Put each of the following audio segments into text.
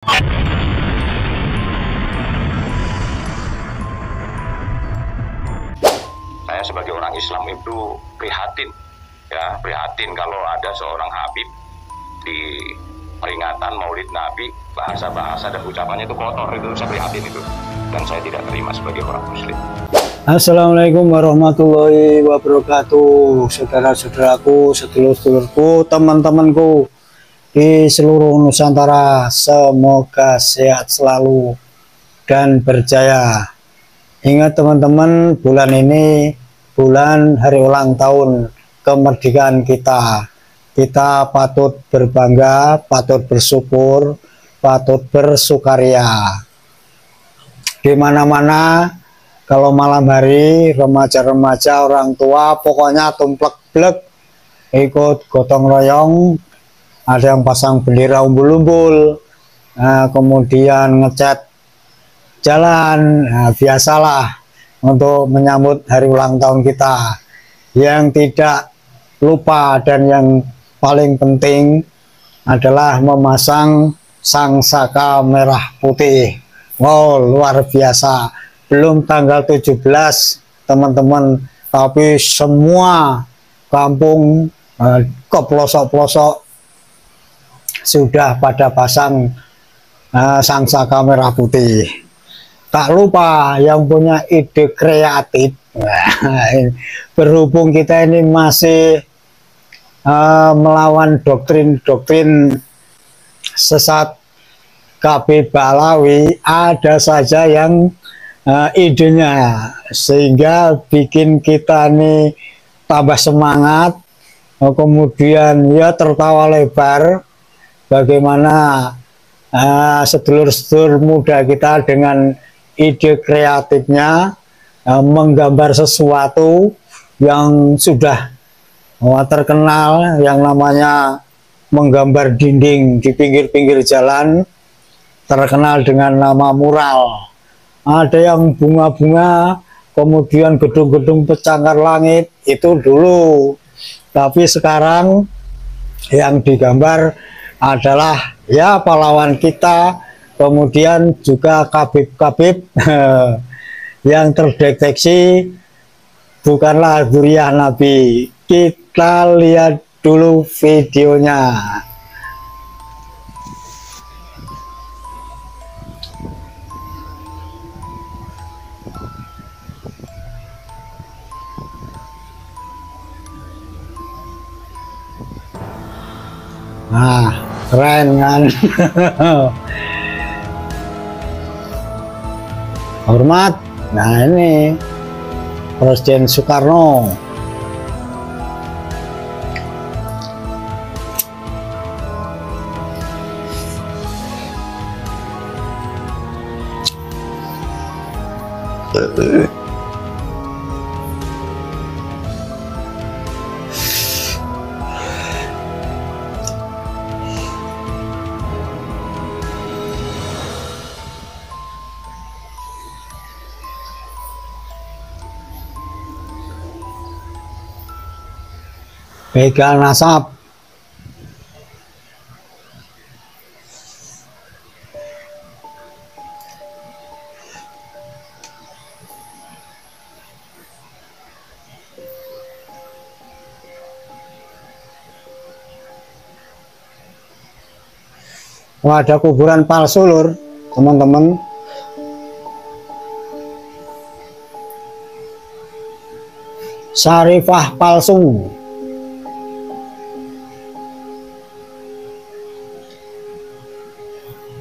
Saya sebagai orang Islam itu prihatin, ya prihatin kalau ada seorang Habib di peringatan Maulid Nabi, bahasa-bahasa dan ucapannya itu kotor, itu saya prihatin itu, dan saya tidak terima sebagai orang Muslim. Assalamualaikum warahmatullahi wabarakatuh, saudara-saudaraku, sedulur-sedulurku, teman-temanku di seluruh Nusantara, semoga sehat selalu dan berjaya. Ingat teman-teman, bulan ini bulan hari ulang tahun kemerdekaan kita. Kita patut berbangga, patut bersyukur, patut bersukaria. Di mana-mana kalau malam hari remaja-remaja, orang tua pokoknya tumplek-blek ikut gotong royong. Ada yang pasang bendera umbul-umbul, kemudian ngecat jalan, biasalah untuk menyambut hari ulang tahun kita. Yang tidak lupa dan yang paling penting adalah memasang sangsaka merah putih. Wow, luar biasa. Belum tanggal 17 teman-teman, tapi semua kampung ke pelosok-pelosok sudah pada pasang sangsaka merah putih. Tak lupa yang punya ide kreatif, berhubung kita ini masih melawan doktrin-doktrin sesat KB Ba'alawi, ada saja yang idenya sehingga bikin kita nih tambah semangat, kemudian ya tertawa lebar. Bagaimana sedulur-sedulur muda kita dengan ide kreatifnya menggambar sesuatu yang sudah terkenal, yang namanya menggambar dinding di pinggir-pinggir jalan, terkenal dengan nama mural. Ada yang bunga-bunga, kemudian gedung-gedung pecangkar langit, itu dulu. Tapi sekarang yang digambar adalah ya pahlawan kita, kemudian juga kabib-kabib yang terdeteksi bukanlah dzurriyyah Nabi. Kita lihat dulu videonya. Nah, keren kan? Hormat. Nah, ini Presiden Soekarno. Begal nasab. Wah, ada kuburan palsu lur, teman-teman. Syarifah palsu.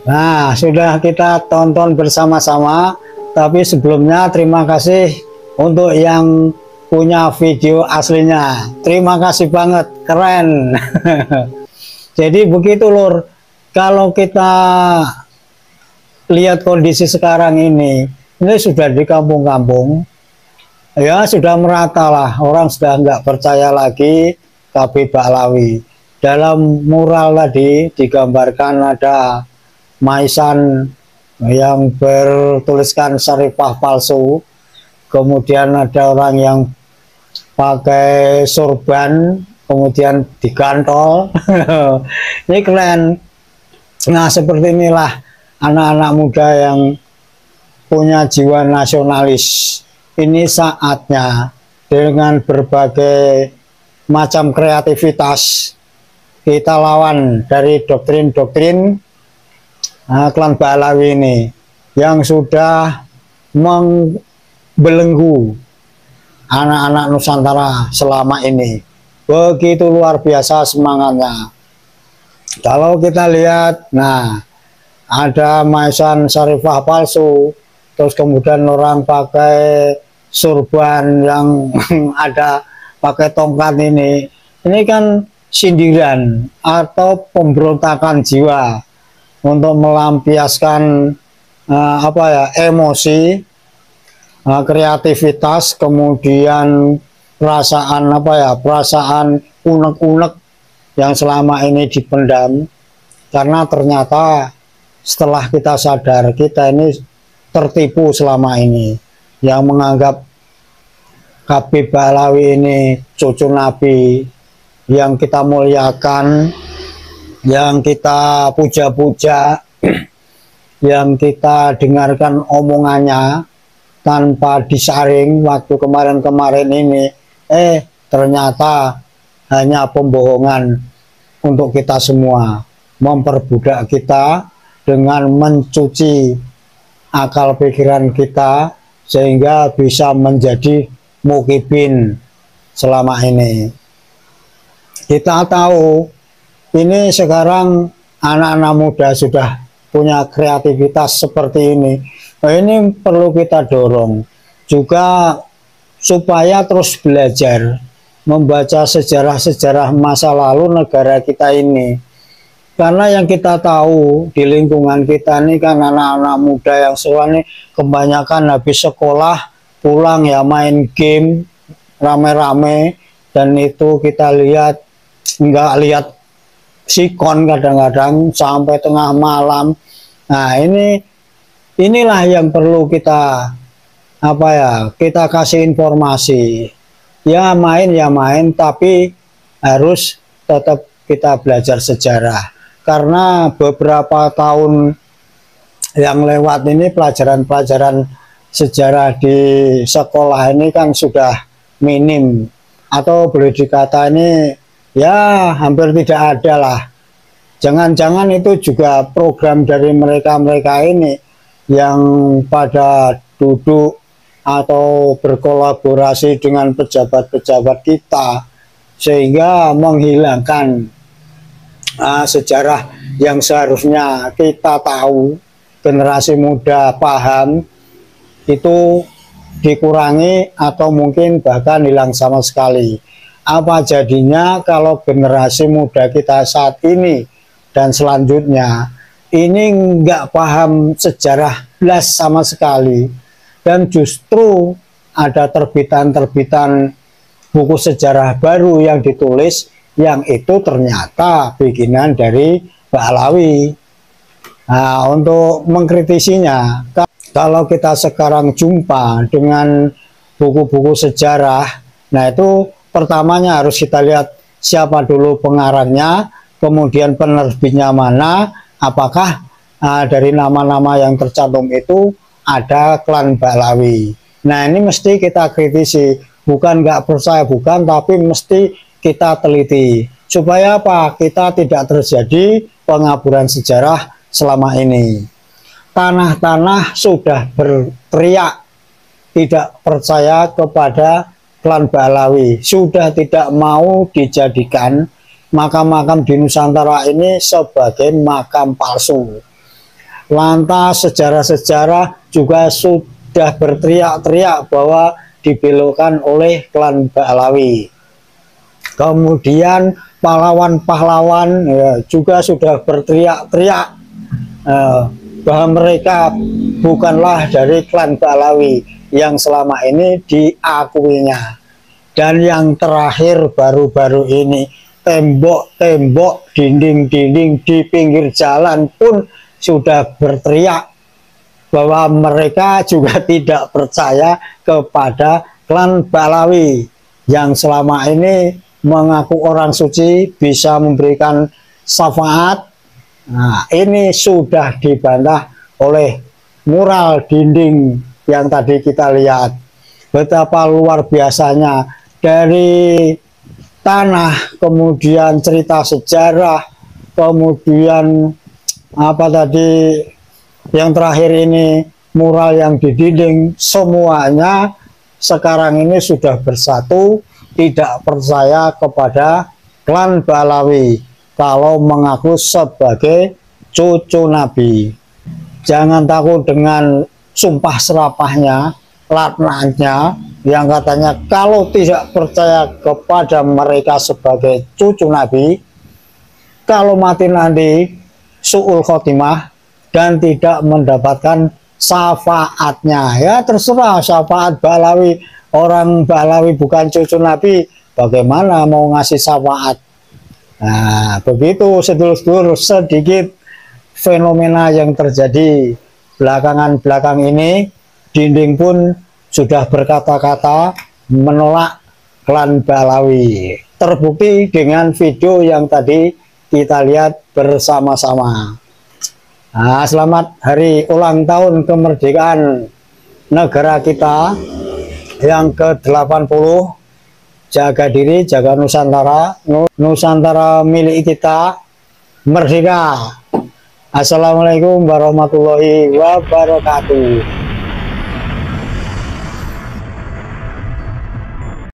Nah, sudah kita tonton bersama-sama, tapi sebelumnya terima kasih untuk yang punya video aslinya. Terima kasih banget, keren. Jadi begitu lur, kalau kita lihat kondisi sekarang ini sudah di kampung-kampung, ya sudah merata lah, orang sudah nggak percaya lagi KB Ba'alawi. Dalam mural tadi digambarkan ada maisan yang bertuliskan Syarifah palsu, kemudian ada orang yang pakai sorban kemudian digantol. Ini keren. Nah, seperti inilah anak-anak muda yang punya jiwa nasionalis. Ini saatnya dengan berbagai macam kreativitas kita lawan dari doktrin-doktrin klan Ba'alawi ini yang sudah membelenggu anak-anak Nusantara selama ini. Begitu luar biasa semangatnya. Kalau kita lihat, nah, ada Maisan Syarifah palsu, terus kemudian orang pakai surban yang ada pakai tongkat ini kan sindiran atau pemberontakan jiwa untuk melampiaskan emosi, kreativitas, kemudian perasaan unek-unek yang selama ini dipendam. Karena ternyata setelah kita sadar, kita ini tertipu selama ini, yang menganggap Habib Ba'alawi ini cucu Nabi, yang kita muliakan, yang kita puja-puja, yang kita dengarkan omongannya tanpa disaring waktu kemarin-kemarin ini, ternyata hanya pembohongan untuk kita semua, memperbudak kita dengan mencuci akal pikiran kita sehingga bisa menjadi mukibin selama ini. Kita tahu ini sekarang anak-anak muda sudah punya kreativitas seperti ini. Ini perlu kita dorong juga supaya terus belajar membaca sejarah-sejarah masa lalu negara kita ini. Karena yang kita tahu di lingkungan kita ini kan anak-anak muda yang sekarang ini kebanyakan habis sekolah pulang ya main game rame-rame, dan itu kita lihat nggak lihat sikon kadang-kadang sampai tengah malam. Nah, inilah yang perlu kita kita kasih informasi. Ya main tapi harus tetap kita belajar sejarah, karena beberapa tahun yang lewat ini pelajaran-pelajaran sejarah di sekolah ini kan sudah minim, atau boleh dikata ini ya hampir tidak ada lah. Jangan-jangan itu juga program dari mereka-mereka ini yang pada duduk atau berkolaborasi dengan pejabat-pejabat kita sehingga menghilangkan sejarah yang seharusnya kita tahu, generasi muda paham, itu dikurangi atau mungkin bahkan hilang sama sekali. Apa jadinya kalau generasi muda kita saat ini dan selanjutnya ini nggak paham sejarah belas sama sekali, dan justru ada terbitan-terbitan buku sejarah baru yang ditulis yang itu ternyata bikinan dari Ba'alawi. Nah, untuk mengkritisinya, kalau kita sekarang jumpa dengan buku-buku sejarah, nah itu pertamanya harus kita lihat siapa dulu pengarangnya, kemudian penerbitnya mana, apakah dari nama-nama yang tercantum itu ada klan Ba'alawi. Nah, ini mesti kita kritisi, bukan nggak percaya, bukan, tapi mesti kita teliti supaya apa? Kita tidak terjadi pengaburan sejarah selama ini. Tanah-tanah sudah berteriak tidak percaya kepada klan Ba'alawi, sudah tidak mau dijadikan makam-makam di Nusantara ini sebagai makam palsu. Lantas sejarah-sejarah juga sudah berteriak-teriak bahwa dibelokkan oleh klan Ba'alawi. Kemudian pahlawan-pahlawan juga sudah berteriak-teriak bahwa mereka bukanlah dari klan Ba'alawi yang selama ini diakuinya. Dan yang terakhir baru-baru ini, tembok-tembok, dinding-dinding di pinggir jalan pun sudah berteriak bahwa mereka juga tidak percaya kepada klan Ba'alawi yang selama ini mengaku orang suci, bisa memberikan syafaat, Nah, ini sudah dibantah oleh mural dinding yang tadi kita lihat. Betapa luar biasanya dari tanah, kemudian cerita sejarah, kemudian apa tadi yang terakhir ini mural yang di dinding, semuanya sekarang ini sudah bersatu, tidak percaya kepada klan Ba'alawi kalau mengaku sebagai cucu Nabi. Jangan takut dengan sumpah serapahnya, laknatnya, yang katanya kalau tidak percaya kepada mereka sebagai cucu Nabi, kalau mati nanti su'ul khotimah dan tidak mendapatkan syafaatnya. Ya terserah, syafaat Ba'alawi, orang Ba'alawi bukan cucu Nabi, bagaimana mau ngasih syafaat? Nah, begitu sedulur-sedulur sedikit fenomena yang terjadi belakangan ini. Dinding pun sudah berkata-kata menolak klan Ba'alawi. Terbukti dengan video yang tadi kita lihat bersama-sama. Nah, selamat hari ulang tahun kemerdekaan negara kita yang ke-80. Jaga diri, jaga Nusantara. Nusantara milik kita, merdeka. Assalamualaikum warahmatullahi wabarakatuh.